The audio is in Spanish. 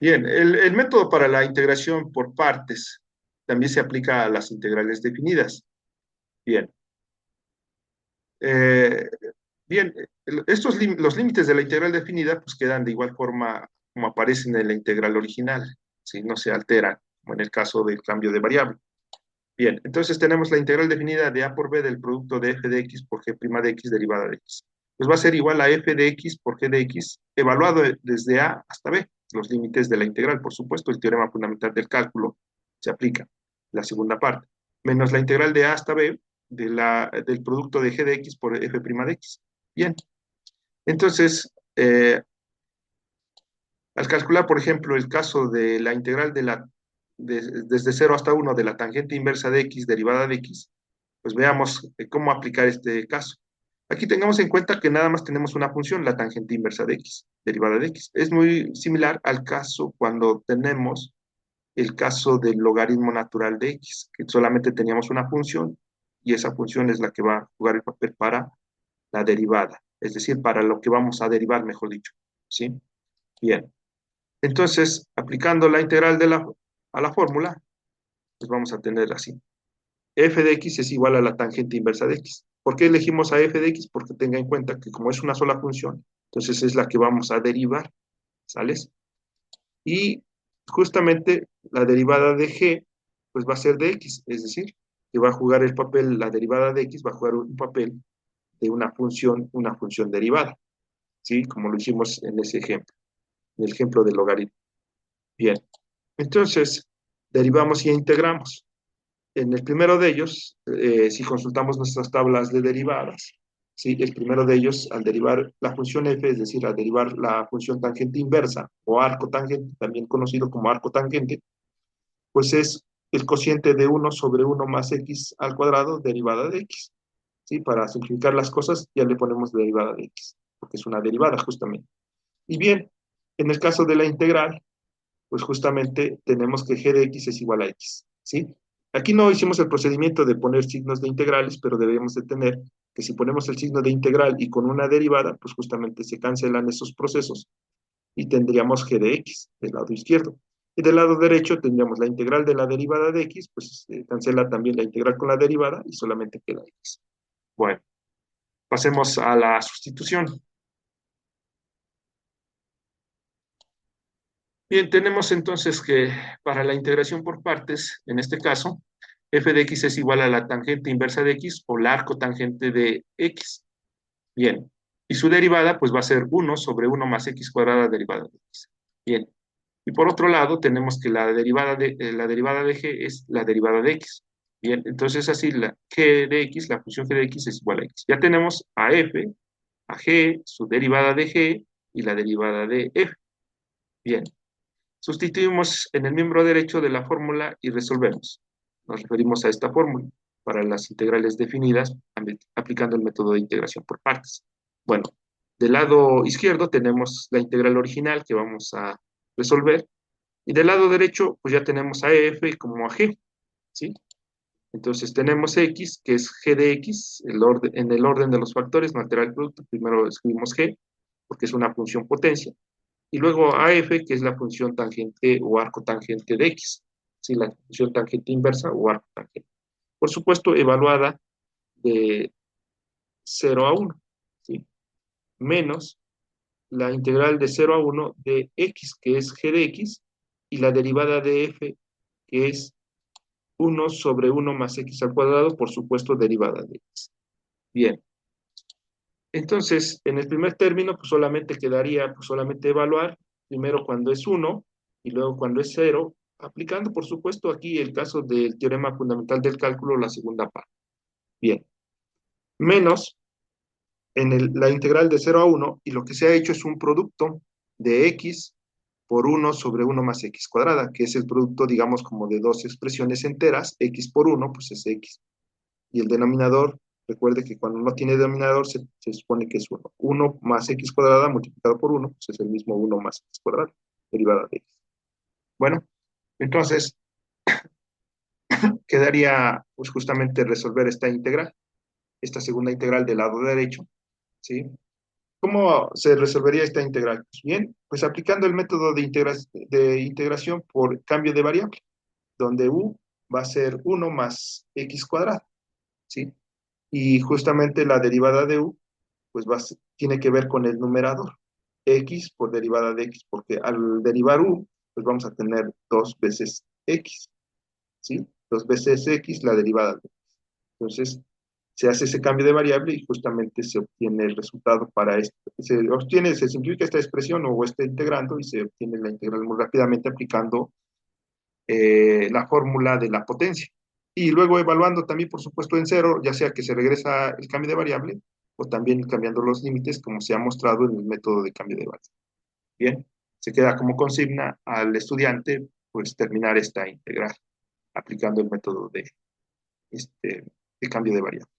Bien, el método para la integración por partes también se aplica a las integrales definidas. Bien, eh, bien, los límites de la integral definida pues quedan de igual forma como aparecen en la integral original, si no se alteran, como en el caso del cambio de variable. Bien, entonces tenemos la integral definida de a por b del producto de f de x por g' de x derivada de x. Pues va a ser igual a f de x por g de x evaluado desde a hasta b. Los límites de la integral, por supuesto, el teorema fundamental del cálculo se aplica, la segunda parte, menos la integral de a hasta b del producto de g de x por f' de x. Bien, entonces, al calcular, por ejemplo, el caso de la integral desde 0 hasta 1 de la tangente inversa de x derivada de x, pues veamos cómo aplicar este caso. Aquí tengamos en cuenta que nada más tenemos una función, la tangente inversa de x, derivada de x. Es muy similar al caso cuando tenemos el caso del logaritmo natural de x, que solamente teníamos una función y esa función es la que va a jugar el papel para la derivada, es decir, para lo que vamos a derivar, mejor dicho. ¿Sí? Bien. Entonces, aplicando la integral a la fórmula, pues vamos a tener así. F de x es igual a la tangente inversa de x. ¿Por qué elegimos a f de x? Porque tenga en cuenta que como es una sola función, entonces es la que vamos a derivar, ¿sales? Y justamente la derivada de g, pues va a ser de x, es decir, que va a jugar el papel, la derivada de x va a jugar un papel de una función derivada, ¿sí? Como lo hicimos en ese ejemplo, en el ejemplo del logaritmo. Bien, entonces derivamos y integramos. En el primero de ellos, si consultamos nuestras tablas de derivadas, ¿sí? El primero de ellos, al derivar la función f, es decir, al derivar la función tangente inversa o arco tangente, también conocido como arco tangente, pues es el cociente de 1/1 más x al cuadrado derivada de x. ¿Sí? Para simplificar las cosas, ya le ponemos derivada de x, porque es una derivada justamente. Y bien, en el caso de la integral, pues justamente tenemos que g de x es igual a x, ¿sí? Aquí no hicimos el procedimiento de poner signos de integrales, pero debemos de tener que si ponemos el signo de integral y con una derivada, pues justamente se cancelan esos procesos y tendríamos g de x del lado izquierdo. Y del lado derecho tendríamos la integral de la derivada de x, pues cancela también la integral con la derivada y solamente queda x. Bueno, pasemos a la sustitución. Bien, tenemos entonces que para la integración por partes, en este caso, f de x es igual a la tangente inversa de x o la arco tangente de x. Bien, y su derivada pues va a ser 1/1 más x cuadrada derivada de x. Bien, y por otro lado tenemos que la derivada de g es la derivada de x. Bien, entonces así la g de x, la función g de x es igual a x. Ya tenemos a f, a g, su derivada de g y la derivada de f. Bien. Sustituimos en el miembro derecho de la fórmula y resolvemos. Nos referimos a esta fórmula para las integrales definidas aplicando el método de integración por partes. Bueno, del lado izquierdo tenemos la integral original que vamos a resolver y del lado derecho pues ya tenemos a f como a g, ¿sí? Entonces tenemos x, que es g de x, en el orden de los factores, no altera el producto. Primero escribimos g, porque es una función potencia y luego AF, que es la función tangente o arco tangente de X, ¿sí? La función tangente inversa o arco tangente. Por supuesto, evaluada de 0 a 1, ¿sí? Menos la integral de 0 a 1 de X, que es G de X, y la derivada de F, que es 1/1 más X al cuadrado, por supuesto, derivada de X. Bien, entonces, en el primer término, pues solamente quedaría, pues solamente evaluar, primero cuando es 1 y luego cuando es 0, aplicando, por supuesto, aquí el caso del teorema fundamental del cálculo, la segunda parte. Bien, menos la integral de 0 a 1, y lo que se ha hecho es un producto de x por 1/1 más x cuadrada, que es el producto, digamos, como de dos expresiones enteras, x por 1, pues es x. Y el denominador, recuerde que cuando no tiene denominador se supone que es 1. 1 más x cuadrada multiplicado por 1, pues es el mismo 1 más x cuadrada, derivada de x. Bueno, entonces quedaría pues justamente resolver esta integral, esta segunda integral del lado derecho, ¿sí? ¿Cómo se resolvería esta integral? Pues bien, pues aplicando el método de integración por cambio de variable, donde u va a ser 1 más x cuadrado, ¿sí? Y justamente la derivada de u, pues tiene que ver con el numerador, x por derivada de x, porque al derivar u, pues vamos a tener dos veces x, ¿sí? Dos veces x la derivada de. Entonces, se hace ese cambio de variable y justamente se obtiene el resultado para esto. Se simplifica esta expresión o este integrando y se obtiene la integral muy rápidamente aplicando la fórmula de la potencia. Y luego evaluando también, por supuesto, en cero, ya sea que se regresa el cambio de variable o también cambiando los límites, como se ha mostrado en el método de cambio de variable. Bien, se queda como consigna al estudiante, pues, terminar esta integral aplicando el método de, este, de cambio de variable.